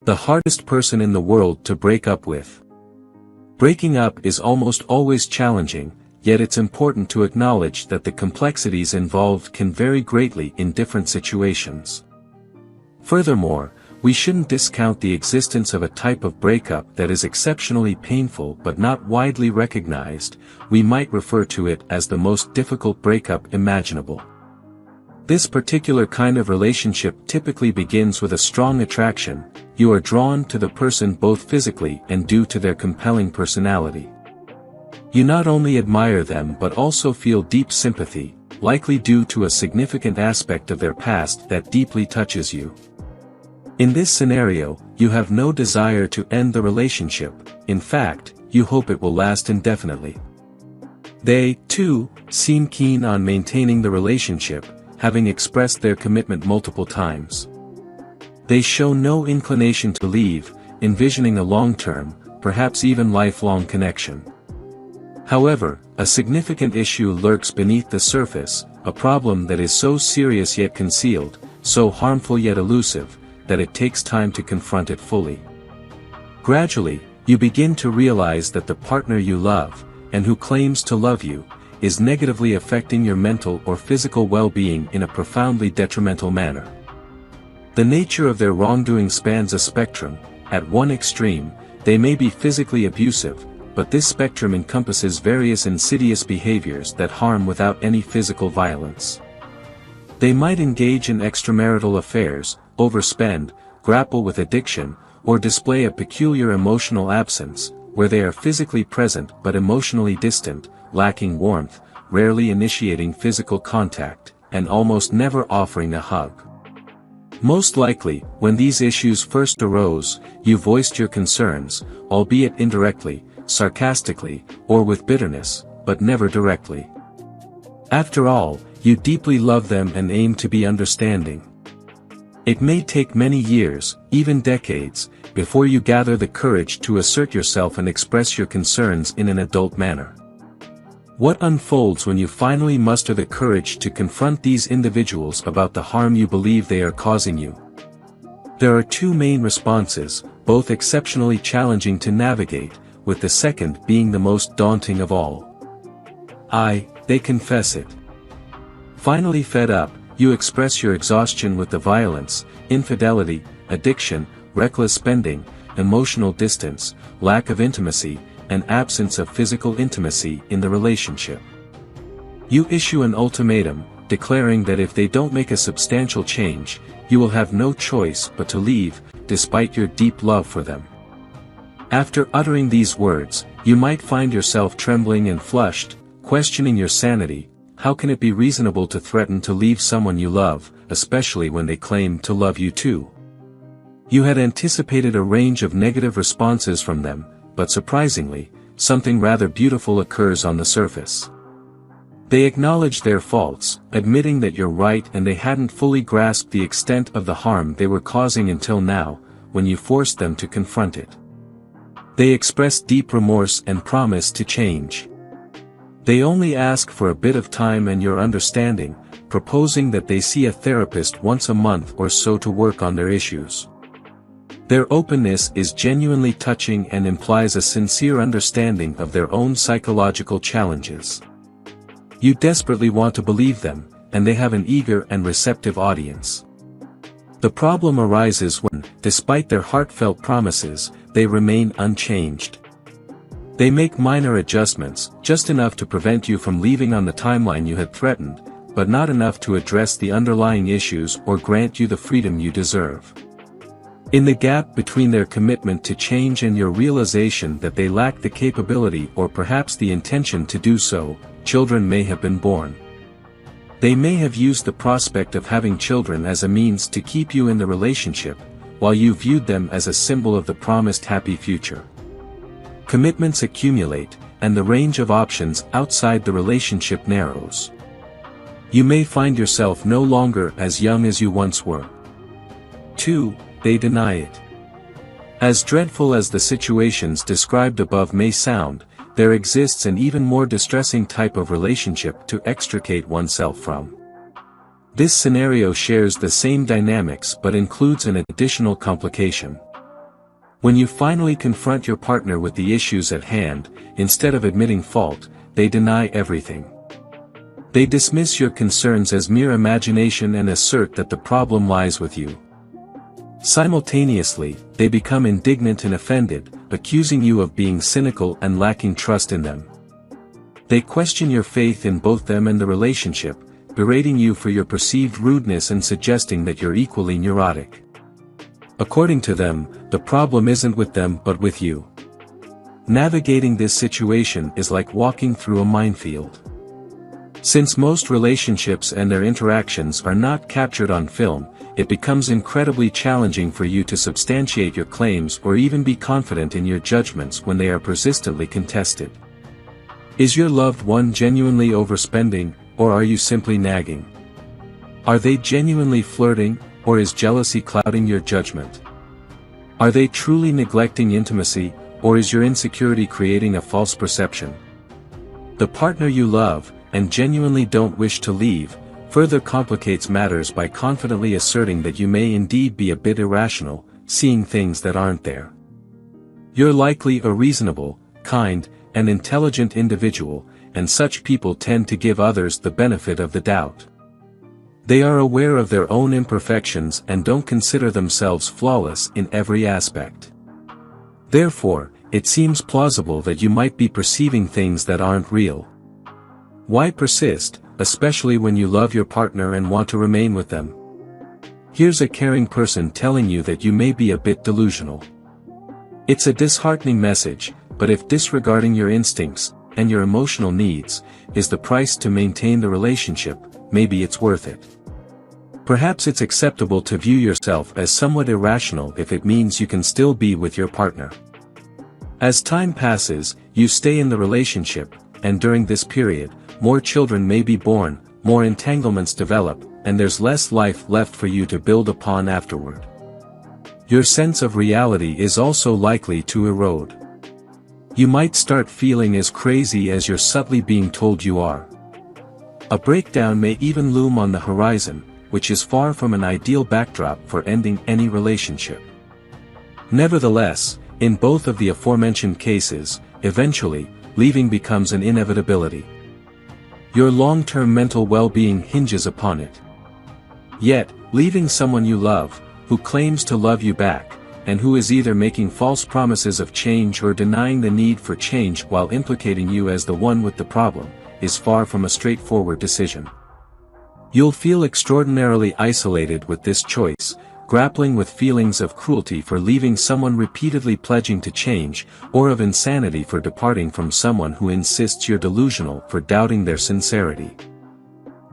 The hardest person in the world to break up with. Breaking up is almost always challenging, yet it's important to acknowledge that the complexities involved can vary greatly in different situations. Furthermore, we shouldn't discount the existence of a type of breakup that is exceptionally painful but not widely recognized. We might refer to it as the most difficult breakup imaginable. This particular kind of relationship typically begins with a strong attraction. You are drawn to the person both physically and due to their compelling personality. You not only admire them but also feel deep sympathy, likely due to a significant aspect of their past that deeply touches you. In this scenario, you have no desire to end the relationship. In fact, you hope it will last indefinitely. They, too, seem keen on maintaining the relationship, having expressed their commitment multiple times. They show no inclination to leave, envisioning a long-term, perhaps even lifelong connection. However, a significant issue lurks beneath the surface, a problem that is so serious yet concealed, so harmful yet elusive, that it takes time to confront it fully. Gradually, you begin to realize that the partner you love, and who claims to love you, is negatively affecting your mental or physical well-being in a profoundly detrimental manner. The nature of their wrongdoing spans a spectrum. At one extreme, they may be physically abusive, but this spectrum encompasses various insidious behaviors that harm without any physical violence. They might engage in extramarital affairs, overspend, grapple with addiction, or display a peculiar emotional absence, where they are physically present but emotionally distant, lacking warmth, rarely initiating physical contact, and almost never offering a hug. Most likely, when these issues first arose, you voiced your concerns, albeit indirectly, sarcastically, or with bitterness, but never directly. After all, you deeply love them and aim to be understanding. It may take many years, even decades, before you gather the courage to assert yourself and express your concerns in an adult manner. What unfolds when you finally muster the courage to confront these individuals about the harm you believe they are causing you? There are two main responses, both exceptionally challenging to navigate, with the second being the most daunting of all. They confess it. Finally fed up, you express your exhaustion with the violence, infidelity, addiction, reckless spending, emotional distance, lack of intimacy, and absence of physical intimacy in the relationship. You issue an ultimatum, declaring that if they don't make a substantial change, you will have no choice but to leave, despite your deep love for them. After uttering these words, you might find yourself trembling and flushed, questioning your sanity. How can it be reasonable to threaten to leave someone you love, especially when they claim to love you too? You had anticipated a range of negative responses from them, but surprisingly, something rather beautiful occurs on the surface. They acknowledge their faults, admitting that you're right and they hadn't fully grasped the extent of the harm they were causing until now, when you forced them to confront it. They express deep remorse and promise to change. They only ask for a bit of time and your understanding, proposing that they see a therapist once a month or so to work on their issues. Their openness is genuinely touching and implies a sincere understanding of their own psychological challenges. You desperately want to believe them, and they have an eager and receptive audience. The problem arises when, despite their heartfelt promises, they remain unchanged. They make minor adjustments, just enough to prevent you from leaving on the timeline you had threatened, but not enough to address the underlying issues or grant you the freedom you deserve. In the gap between their commitment to change and your realization that they lack the capability or perhaps the intention to do so, children may have been born. They may have used the prospect of having children as a means to keep you in the relationship, while you viewed them as a symbol of the promised happy future. Commitments accumulate, and the range of options outside the relationship narrows. You may find yourself no longer as young as you once were. 2. They deny it. As dreadful as the situations described above may sound, there exists an even more distressing type of relationship to extricate oneself from. This scenario shares the same dynamics but includes an additional complication. When you finally confront your partner with the issues at hand, instead of admitting fault, they deny everything. They dismiss your concerns as mere imagination and assert that the problem lies with you. Simultaneously, they become indignant and offended, accusing you of being cynical and lacking trust in them. They question your faith in both them and the relationship, berating you for your perceived rudeness and suggesting that you're equally neurotic. According to them, the problem isn't with them but with you. Navigating this situation is like walking through a minefield. Since most relationships and their interactions are not captured on film, it becomes incredibly challenging for you to substantiate your claims or even be confident in your judgments when they are persistently contested. Is your loved one genuinely overspending, or are you simply nagging? Are they genuinely flirting, or is jealousy clouding your judgment? Are they truly neglecting intimacy, or is your insecurity creating a false perception? The partner you love, and genuinely don't wish to leave, further complicates matters by confidently asserting that you may indeed be a bit irrational, seeing things that aren't there. You're likely a reasonable, kind, and intelligent individual, and such people tend to give others the benefit of the doubt. They are aware of their own imperfections and don't consider themselves flawless in every aspect. Therefore, it seems plausible that you might be perceiving things that aren't real. Why persist, especially when you love your partner and want to remain with them? Here's a caring person telling you that you may be a bit delusional. It's a disheartening message, but if disregarding your instincts, and your emotional needs, is the price to maintain the relationship, maybe it's worth it. Perhaps it's acceptable to view yourself as somewhat irrational if it means you can still be with your partner. As time passes, you stay in the relationship, and during this period, more children may be born, more entanglements develop, and there's less life left for you to build upon afterward. Your sense of reality is also likely to erode. You might start feeling as crazy as you're subtly being told you are. A breakdown may even loom on the horizon, which is far from an ideal backdrop for ending any relationship. Nevertheless, in both of the aforementioned cases, eventually, leaving becomes an inevitability. Your long-term mental well-being hinges upon it. Yet, leaving someone you love, who claims to love you back, and who is either making false promises of change or denying the need for change while implicating you as the one with the problem, is far from a straightforward decision. You'll feel extraordinarily isolated with this choice, grappling with feelings of cruelty for leaving someone repeatedly pledging to change, or of insanity for departing from someone who insists you're delusional for doubting their sincerity.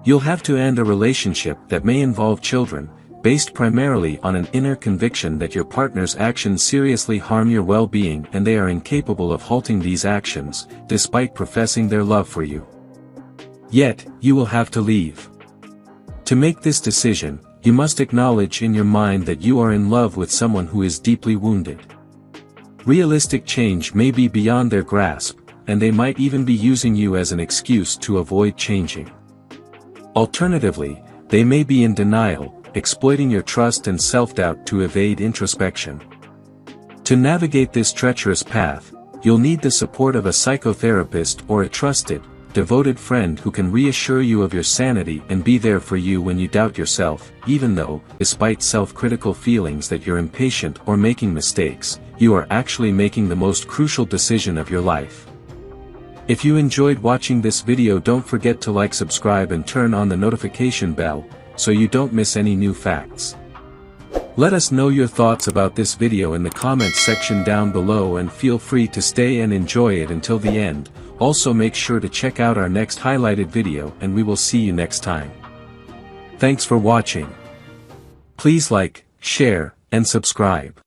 You'll have to end a relationship that may involve children, based primarily on an inner conviction that your partner's actions seriously harm your well-being and they are incapable of halting these actions, despite professing their love for you. Yet, you will have to leave. To make this decision, you must acknowledge in your mind that you are in love with someone who is deeply wounded. Realistic change may be beyond their grasp, and they might even be using you as an excuse to avoid changing. Alternatively, they may be in denial, exploiting your trust and self-doubt to evade introspection. To navigate this treacherous path, you'll need the support of a psychotherapist or a trusted, devoted friend who can reassure you of your sanity and be there for you when you doubt yourself, even though, despite self-critical feelings that you're impatient or making mistakes, you are actually making the most crucial decision of your life. If you enjoyed watching this video, don't forget to like, subscribe and turn on the notification bell, so you don't miss any new facts. Let us know your thoughts about this video in the comments section down below and feel free to stay and enjoy it until the end. Also make sure to check out our next highlighted video and we will see you next time. Thanks for watching. Please like, share, and subscribe.